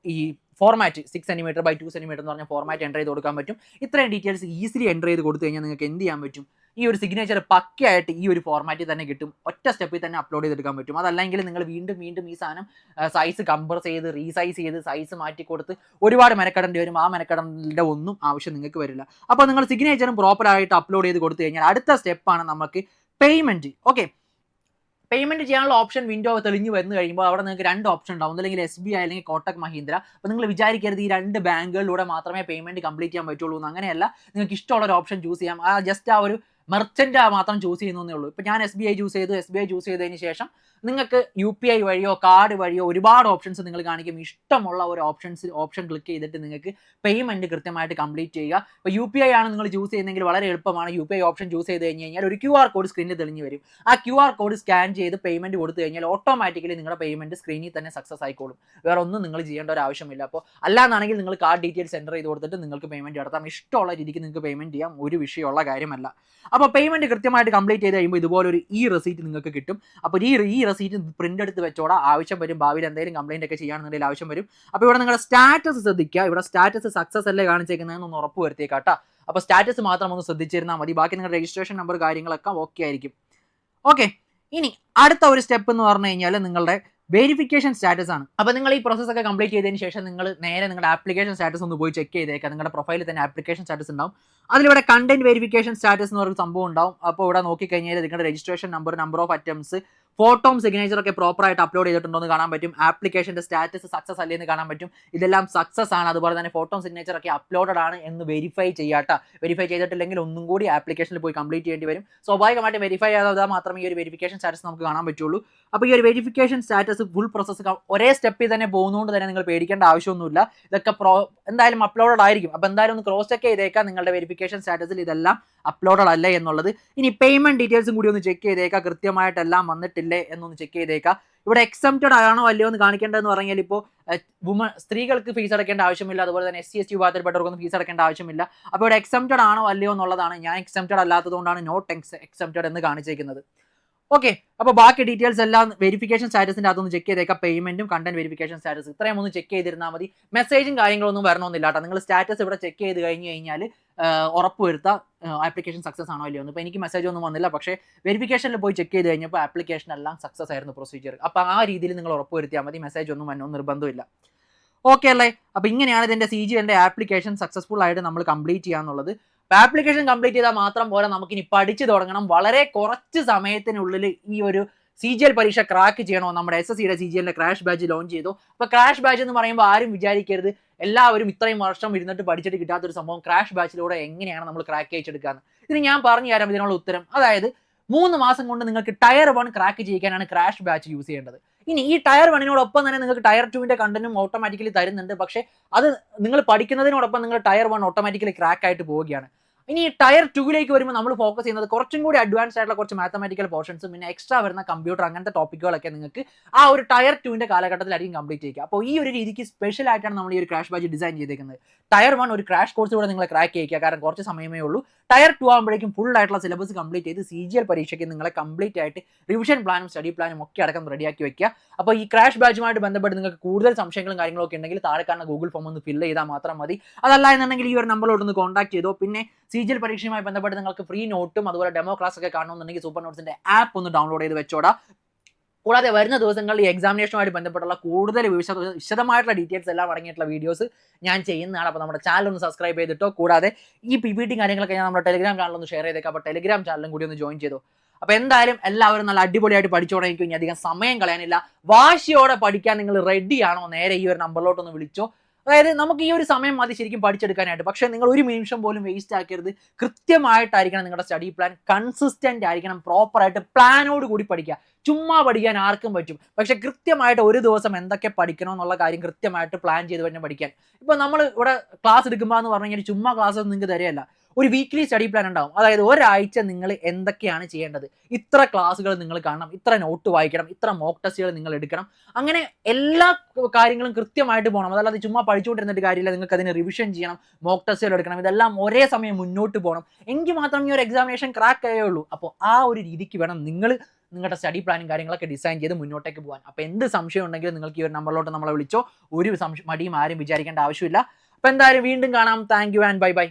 ഈ ഫോർമാറ്റ് 6 cm by 2 cm എന്ന് പറഞ്ഞ ഫോർമാറ്റ് എൻ്റർ ചെയ്ത് കൊടുക്കാൻ പറ്റും. ഇത്രയും ഡീറ്റെയിൽസ് ഈസിലി എൻ്റർ ചെയ്ത് കൊടുത്തു കഴിഞ്ഞാൽ നിങ്ങൾക്ക് എന്ത് ചെയ്യാൻ പറ്റും, ഈ ഒരു സിഗ്നേച്ചർ പക്കയായിട്ട് ഈ ഒരു ഫോർമാറ്റിൽ തന്നെ കിട്ടും. ഒറ്റ സ്റ്റെപ്പിൽ തന്നെ അപ്ലോഡ് ചെയ്തെടുക്കാൻ പറ്റും. അതല്ലെങ്കിൽ നിങ്ങൾ വീണ്ടും ഈ സാധനം സൈസ് കംപ്രസ് ചെയ്ത് റീസൈസ് ചെയ്ത് സൈസ് മാറ്റി കൊടുത്ത് ഒരുപാട് മെനക്കെടേണ്ടി വരും. ആ മെനക്കെടേണ്ട ഒന്നും ആവശ്യം നിങ്ങൾക്ക് വരില്ല. അപ്പോൾ നിങ്ങൾ സിഗ്നേച്ചറും പ്രോപ്പറായിട്ട് അപ്ലോഡ് ചെയ്ത് കൊടുത്തു കഴിഞ്ഞാൽ അടുത്ത സ്റ്റെപ്പാണ് നമുക്ക് പേയ്മെൻറ്റ്. ഓക്കെ, പേയ്മെന്റ് ചെയ്യാനുള്ള ഓപ്ഷൻ വിൻഡോ തെളിഞ്ഞ് വന്നു കഴിയുമ്പോൾ അവിടെ നിങ്ങൾക്ക് 2 ഓപ്ഷൻ ഉണ്ടാവും. അല്ലെങ്കിൽ SBI അല്ലെങ്കിൽ കോട്ടക് മഹീന്ദ്ര. അപ്പോൾ നിങ്ങൾ വിചാരിക്കരുത് ഈ 2 ബാങ്കുകളിലൂടെ മാത്രമേ പേയ്മെന്റ് കംപ്ലീറ്റ് ചെയ്യാൻ പറ്റുള്ളൂ എന്ന്. അങ്ങനെയല്ല, നിങ്ങൾക്ക് ഇഷ്ടമുള്ള ഒരു ഓപ്ഷൻ ചൂസ് ചെയ്യാം. ജസ്റ്റ് ആ ഒരു മെർച്ചന്റ് മാത്രം ചൂസ് ചെയ്യുന്നേ ഉള്ളൂ. ഇപ്പോൾ ഞാൻ SBI ചൂസ് ചെയ്തതിന് ശേഷം നിങ്ങൾക്ക് UPI വഴിയോ കാർഡ് വഴിയോ ഒരുപാട് ഓപ്ഷൻസ് നിങ്ങൾ കാണിക്കും. ഇഷ്ടമുള്ള ഒരു ഓപ്ഷൻ ക്ലിക്ക് ചെയ്തിട്ട് നിങ്ങൾക്ക് പേയ്മെന്റ് കൃത്യമായിട്ട് കംപ്ലീറ്റ് ചെയ്യുക. ഇപ്പോൾ UPI ആണ് നിങ്ങൾ ചൂസ് ചെയ്യുന്നതെങ്കിൽ വളരെ എളുപ്പമാണ്. UPI ഓപ്ഷൻ ചൂസ് ചെയ്ത് കഴിഞ്ഞാൽ ഒരു QR കോഡ് സ്ക്രീനിൽ തെളിഞ്ഞ് വരും. ആ QR കോഡ് സ്കാൻ ചെയ്ത് പേയ്മെന്റ് കൊടുത്തു കഴിഞ്ഞാൽ ഓട്ടോമാറ്റിക്കലി നിങ്ങളുടെ പേയ്മെന്റ് സ്ക്രീനിൽ തന്നെ സക്സസ് ആയിക്കോളും. വേറെ ഒന്നും നിങ്ങൾ ചെയ്യേണ്ട ഒരു ആവശ്യമില്ല. അപ്പോൾ അല്ലാന്നാണെങ്കിൽ നിങ്ങൾ കാർഡ് ഡീറ്റെയിൽസ് എൻ്റർ ചെയ്ത് കൊടുത്തിട്ട് നിങ്ങൾക്ക് പേയ്മെന്റ് നടത്താം. ഇഷ്ടമുള്ള രീതിക്ക് നിങ്ങൾക്ക് പേയ്മെന്റ് ചെയ്യാം. ഒരു വിഷയമുള്ള കാര്യമല്ല. അപ്പോൾ പേയ്മെന്റ് കൃത്യമായിട്ട് കംപ്ലീറ്റ് ചെയ്ത് കഴിയുമ്പോൾ ഇതുപോലൊരു റെസീറ്റ് നിങ്ങൾക്ക് കിട്ടും. അപ്പോൾ ഈ റെസീറ്റ് പ്രിന്റ് എടുത്ത് വെച്ചോടാ. ആവശ്യം വരും, ഭാവിയിൽ എന്തെങ്കിലും കംപ്ലൈന്റ് ഒക്കെ ചെയ്യുകയാണെന്നുണ്ടെങ്കിൽ ആവശ്യം വരും. അപ്പോൾ ഇവിടെ നിങ്ങളുടെ സ്റ്റാറ്റസ് ശ്രദ്ധിക്കുക. ഇവിടെ സ്റ്റാറ്റസ് സക്സസ് അല്ലേ കാണിച്ചേക്കുന്നതെന്ന് ഉറപ്പ് വരുത്തിയേക്കാട്ടോ. അപ്പോൾ സ്റ്റാറ്റസ് മാത്രം ഒന്ന് ശ്രദ്ധിച്ചിരുന്നാൽ മതി. ബാക്കി നിങ്ങളുടെ രജിസ്ട്രേഷൻ നമ്പർ കാര്യങ്ങളൊക്കെ ഓക്കെ ആയിരിക്കും. ഓക്കെ, ഇനി അടുത്ത ഒരു സ്റ്റെപ്പ് എന്ന് പറഞ്ഞു കഴിഞ്ഞാൽ നിങ്ങളുടെ വെരിഫിക്കേഷൻ സ്റ്റാറ്റസ് ആണ്. അപ്പോൾ നിങ്ങൾ ഈ പ്രോസസ് ഒക്കെ കംപ്ലീറ്റ് ചെയ്തതിന് ശേഷം നിങ്ങൾ നേരെ നിങ്ങളുടെ ആപ്ലിക്കേഷൻ സ്റ്റാറ്റസ് ഒന്ന് പോയി ചെക്ക് ചെയ്തേക്കുക. നിങ്ങളുടെ പ്രൊഫൈലിൽ തന്നെ ആപ്ലിക്കേഷൻ സ്റ്റാറ്റസ് ഉണ്ടാവും. അതിലിവിടെ കണ്ടന്റ് വെരിഫിക്കേഷൻ സ്റ്റാറ്റസ് എന്ന് പറയുന്ന സംഭവം ഉണ്ടാവും. അപ്പോൾ ഇവിടെ നോക്കിക്കഴിഞ്ഞാൽ നിങ്ങളുടെ രജിസ്ട്രേഷൻ നമ്പർ ഓഫ് അറ്റംപ്റ്റ്സ്, ഫോട്ടോയും സിഗ്നേച്ചർ ഒക്കെ പ്രോപ്പറായിട്ട് അപ്ലോഡ് ചെയ്തിട്ടുണ്ടോ എന്ന് കാണാൻ പറ്റും. ആപ്ലിക്കേഷൻ്റെ സ്റ്റാറ്റസ് സക്സസ് അല്ലേ എന്ന് കാണാൻ പറ്റും. ഇതെല്ലാം സക്സസ് ആണ്. അതുപോലെ തന്നെ ഫോട്ടോയും സിഗ്നേച്ചർ ഒക്കെ അപ്ലോഡഡ് ആണ് എന്ന് വെരിഫൈ ചെയ്യാട്ടോ. വെരിഫൈ ചെയ്തിട്ടില്ലെങ്കിൽ ഒന്നും കൂടി ആപ്ലിക്കേഷനിൽ പോയി കംപ്ലീറ്റ് ചെയ്യേണ്ടി വരും. സ്വാഭാവികമായിട്ട് വെരിഫൈ ചെയ്താൽ മാത്രമേ ഈ ഒരു വെരിഫിക്കേഷൻ സ്റ്റാറ്റസ് നമുക്ക് കാണാൻ പറ്റുള്ളൂ. അപ്പോൾ ഈ ഒരു വെരിഫിക്കേഷൻ സ്റ്റാറ്റസ് ഫുൾ പ്രോസസ്സ് ഒരേ സ്റ്റെപ്പിൽ തന്നെ പോകുന്നതുകൊണ്ട് തന്നെ നിങ്ങൾ പേടിക്കേണ്ട ആവശ്യമൊന്നുമില്ല. ഇതൊക്കെ എന്തായാലും അപ്ലോഡഡ് ആയിരിക്കും. അപ്പോൾ എന്തായാലും ഒന്ന് ക്രോസ് ചെക്ക് ചെയ്തേക്കാം നിങ്ങളുടെ വെരിഫിക്കേഷൻ സ്റ്റാറ്റസിൽ ഇതെല്ലാം അപ്ലോഡഡ് അല്ലേ എന്നുള്ളത്. ഇനി പേയ്മെന്റ് ഡീറ്റെയിൽസും കൂടി ഒന്ന് ചെക്ക് ചെയ്തേക്കാം. കൃത്യമായിട്ടെല്ലാം വന്നിട്ടില്ലേ എന്നൊന്ന് ചെക്ക് ചെയ്തേക്കാം. ഇവിടെ എക്സംപ്റ്റഡ് ആണോ അല്ലയോ എന്ന് കാണിക്കേണ്ടതെന്ന് പറഞ്ഞാൽ ഇപ്പോൾ സ്ത്രീകൾക്ക് ഫീസ് അടയ്ക്കേണ്ട ആവശ്യമില്ല. അതുപോലെ തന്നെ SC ST വിഭാഗത്തിൽപ്പെട്ടവർക്കൊന്നും ഫീസ് അടയ്ക്കേണ്ട ആവശ്യമില്ല. അപ്പോൾ ഇവിടെ എക്സംപ്റ്റഡ് ആണോ അല്ലയോ എന്നുള്ളതാണ്. ഞാൻ എക്സംപ്റ്റഡ് അല്ലാത്തതുകൊണ്ടാണ് നോട്ട് എക്സംപ്റ്റഡ് എന്ന് കാണിച്ചേക്കുന്നത്. ഓക്കെ, അപ്പോൾ ബാക്കി ഡീറ്റെയിൽസ് എല്ലാം വെരിഫിക്കേഷൻ സ്റ്റാറ്റസിൻ്റെ അതൊന്ന് ചെക്ക് ചെയ്തേക്കാം. പേയ്മെന്റും കണ്ടന്റ് വെരിഫിക്കേഷൻ സ്റ്റാറ്റസ് ഇത്രയും ഒന്ന് ചെക്ക് ചെയ്തിരുന്നാൽ മതി. മെസ്സേജും കാര്യങ്ങളൊന്നും വരണമെന്നില്ല കേട്ടോ. നിങ്ങൾ സ്റ്റാറ്റസ് ഇവിടെ ചെക്ക് ചെയ്ത് കഴിഞ്ഞ് കഴിഞ്ഞാൽ ഉറപ്പ് വരുത്താം ആപ്ലിക്കേഷൻ സക്സസ് ആണോ അല്ലയോ എന്ന്. ഇപ്പോൾ എനിക്ക് മെസ്സേജ് ഒന്നും വന്നില്ല, പക്ഷേ വെരിഫിക്കേഷനിൽ പോയി ചെക്ക് ചെയ്ത് കഴിഞ്ഞപ്പോൾ ആപ്ലിക്കേഷൻ എല്ലാം സക്സസ് ആയിരുന്നു പ്രൊസീജിയർ. അപ്പോൾ ആ രീതിയിൽ നിങ്ങൾ ഉറപ്പ് വരുത്തിയാൽ മതി. മെസ്സേജ് ഒന്നും വന്നൊന്നും നിർബന്ധമില്ല. ഓക്കെ അല്ലേ? അപ്പോൾ ഇങ്ങനെയാണ് ഇതിൻ്റെ CGLൻ്റെ ആപ്ലിക്കേഷൻ സക്സസ്ഫുൾ ആയിട്ട് നമ്മൾ കംപ്ലീറ്റ് ചെയ്യാന്നുള്ളത്. ആപ്ലിക്കേഷൻ കംപ്ലീറ്റ് ചെയ്താൽ മാത്രം പോലെ നമുക്കിനി പഠിച്ചു തുടങ്ങണം. വളരെ കുറച്ച് സമയത്തിനുള്ളിൽ ഈ ഒരു CGL പരീക്ഷ ക്രാക്ക് ചെയ്യണോ. നമ്മുടെ SSCയുടെ CGLന്റെ ക്രാഷ് ബാച്ച് ലോഞ്ച് ചെയ്തു. അപ്പോൾ ക്രാഷ് ബാച്ച് എന്ന് പറയുമ്പോൾ ആരും വിചാരിക്കരുത് എല്ലാവരും ഇത്രയും വർഷം ഇരുന്നിട്ട് പഠിച്ചിട്ട് കിട്ടാത്തൊരു സംഭവം ക്രാഷ് ബാച്ചിലൂടെ എങ്ങനെയാണ് നമ്മൾ ക്രാക്ക് ചെയ്യിച്ചെടുക്കാന്ന്. ഇതിന് ഞാൻ പറഞ്ഞു തരാം ഇതിനുള്ള ഉത്തരം. അതായത് 3 മാസം കൊണ്ട് നിങ്ങൾക്ക് ടയർ 1 ക്രാക്ക് ചെയ്യിക്കാനാണ് ക്രാഷ് ബാച്ച് യൂസ് ചെയ്യേണ്ടത്. ഇനി ഈ ടയർ 1നോടൊപ്പം തന്നെ നിങ്ങൾക്ക് ടയർ 2ന്റെ കണ്ടന്റും ഓട്ടോമാറ്റിക്കലി തരുന്നുണ്ട്. പക്ഷേ അത് നിങ്ങൾ പഠിക്കുന്നതിനോടൊപ്പം നിങ്ങൾ ടയർ 1 ഓട്ടോമാറ്റിക്കലി ക്രാക്ക് ആയിട്ട് പോവുകയാണ്. ഇനി ടയർ 2ലേക്ക് വരുമ്പോൾ നമ്മൾ ഫോക്കസ് ചെയ്യുന്നത് കുറച്ചും കൂടി അഡ്വാൻസ്ഡ് ആയിട്ടുള്ള കുറച്ച് മാത്തമാറ്റിക്കൽ പോർഷൻസും പിന്നെ എക്സ്ട്രാ വരുന്ന കമ്പ്യൂട്ടർ അങ്ങനത്തെ ടോപ്പിക്കുകളൊക്കെ നിങ്ങൾക്ക് ആ ഒരു ടയർ 2ന്റെ കാലഘട്ടത്തിലായിരിക്കും കംപ്ലീറ്റ് ചെയ്യുക. അപ്പോൾ ഈ ഒരു രീതിക്ക് സ്പെഷ്യൽ ആയിട്ടാണ് നമ്മൾ ഈ ഒരു ക്രാഷ് ബാച്ച് ഡിസൈൻ ചെയ്തേക്കുന്നത്. ടയർ 1 ഒരു ക്രാഷ് കോഴ്സിലൂടെ നിങ്ങൾ ക്രാക്ക് ചെയ്യിക്കുക. കാരണം കുറച്ച് സമയമേ ഉള്ളൂ. ടയർ 2 ആകുമ്പോഴേക്കും ഫുൾ ആയിട്ടുള്ള സിലബസ് കംപ്ലീറ്റ് ചെയ്ത് CGL പരീക്ഷയ്ക്ക് നിങ്ങളെ കംപ്ലീറ്റ് ആയിട്ട് റിവിഷൻ പ്ലാനും സ്റ്റഡി പ്ലാനും ഒക്കെ അടക്കം റെഡിയാക്കി വെക്കുക. അപ്പോൾ ഈ ക്രാഷ് ബാച്ചുമായിട്ട് ബന്ധപ്പെട്ട് നിങ്ങൾക്ക് കൂടുതൽ സംശയങ്ങളും കാര്യങ്ങളൊക്കെ ഉണ്ടെങ്കിൽ താഴെ കാണുന്ന ഗൂഗിൾ ഫോം ഒന്ന് ഫില്ല് ചെയ്താൽ മാത്രം മതി. അതല്ല എന്നുണ്ടെങ്കിൽ ഈ ഒരു നമ്പറിലോട്ടൊന്ന് കോൺടാക്ട് ചെയ്തോ. പിന്നെ CGL പരീക്ഷയുമായി ബന്ധപ്പെട്ട് നിങ്ങൾക്ക് ഫ്രീ നോട്ടും അതുപോലെ ഡെമോ ക്ലാസ് ഒക്കെ കാണണമെന്നുണ്ടെങ്കിൽ സൂപ്പർ നോട്ട്സിന്റെ ആപ്പ് ഒന്ന് ഡൗൺലോഡ് ചെയ്ത് വെച്ചോടാ. കൂടാതെ വരുന്ന ദിവസങ്ങളിൽ ഈ എക്സാമിനേഷനുമായിട്ട് ബന്ധപ്പെട്ടുള്ള കൂടുതൽ വിശദമായിട്ടുള്ള ഡീറ്റെയിൽസ് എല്ലാം അടങ്ങിയിട്ടുള്ള വീഡിയോസ് ഞാൻ ചെയ്യുന്നതാണ്. അപ്പോൾ നമ്മുടെ ചാനൽ ഒന്ന് സബ്സ്ക്രൈബ് ചെയ്തിട്ടോ. കൂടാതെ ഈ PPT കാര്യങ്ങളൊക്കെ ഞാൻ നമ്മുടെ ടെലിഗ്രാം ചാനൽ ഒന്ന് ഷെയർ ചെയ്തേക്കാം. അപ്പോൾ ടെലിഗ്രാം ചാനലും കൂടി ഒന്ന് ജോയിൻ ചെയ്തോ. അപ്പോൾ എന്തായാലും എല്ലാവരും നല്ല അടിപൊളിയായിട്ട് പഠിച്ചോടെ. എനിക്ക് ഇനി അധികം സമയം കളയാനില്ല. വാശിയോടെ പഠിക്കാൻ നിങ്ങൾ റെഡിയാണോ? നേരെ ഈ ഒരു നമ്പറിലോട്ടൊന്ന് വിളിച്ചോ. അതായത് നമുക്ക് ഈ ഒരു സമയം മതി ശരിക്കും പഠിച്ചെടുക്കാനായിട്ട്. പക്ഷേ നിങ്ങൾ ഒരു നിമിഷം പോലും വേസ്റ്റ് ആക്കരുത്. കൃത്യമായിട്ടായിരിക്കണം നിങ്ങളുടെ സ്റ്റഡി പ്ലാൻ. കൺസിസ്റ്റന്റ് ആയിരിക്കണം. പ്രോപ്പറായിട്ട് പ്ലാനോട് കൂടി പഠിക്കുക. ചുമ്മാ പഠിക്കാൻ ആർക്കും പറ്റും. പക്ഷെ കൃത്യമായിട്ട് ഒരു ദിവസം എന്തൊക്കെ പഠിക്കണം എന്നുള്ള കാര്യം കൃത്യമായിട്ട് പ്ലാൻ ചെയ്ത് തന്നെ പഠിക്കാൻ. ഇപ്പോൾ നമ്മൾ ഇവിടെ ക്ലാസ് എടുക്കുമ്പോൾ എന്ന് പറഞ്ഞു കഴിഞ്ഞാൽ ചുമ്മാ ക്ലാസ് നിങ്ങൾക്ക് തരികയല്ല. ഒരു വീക്ക്ലി സ്റ്റഡി പ്ലാൻ ഉണ്ടാവും. അതായത് ഒരാഴ്ച നിങ്ങൾ എന്തൊക്കെയാണ് ചെയ്യേണ്ടത്, ഇത്ര ക്ലാസ്സുകൾ നിങ്ങൾ കാണണം, ഇത്ര നോട്ട് വായിക്കണം, ഇത്ര മോക്ക് ടെസ്റ്റുകൾ നിങ്ങൾ എടുക്കണം. അങ്ങനെ എല്ലാ കാര്യങ്ങളും കൃത്യമായിട്ട് പോകണം. അതല്ലാതെ ചുമ്മാ പഠിച്ചുകൊണ്ടിരുന്നിട്ട് കാര്യമില്ല. നിങ്ങൾക്ക് അതിന് റിവിഷൻ ചെയ്യണം, മോക്ക് ടെസ്റ്റുകൾ എടുക്കണം. ഇതെല്ലാം ഒരേ സമയം മുന്നോട്ട് പോകണം. എങ്കിൽ മാത്രം ഈ ഒരു എക്സാമിനേഷൻ ക്രാക്ക് ആയുള്ളൂ. അപ്പോൾ ആ ഒരു രീതിക്ക് വേണം നിങ്ങൾ നിങ്ങളുടെ സ്റ്റഡി പ്ലാനും കാര്യങ്ങളൊക്കെ ഡിസൈൻ ചെയ്ത് മുന്നോട്ടേക്ക് പോകാൻ. അപ്പോൾ എന്ത് സംശയം ഉണ്ടെങ്കിലും നിങ്ങൾക്ക് ഈ ഒരു നമ്പറിലോട്ട് നമ്മളെ വിളിച്ചോ. ഒരു മടിയും ആരും വിചാരിക്കേണ്ട ആവശ്യമില്ല. അപ്പോൾ എന്തായാലും വീണ്ടും കാണാം. Thank you and bye bye.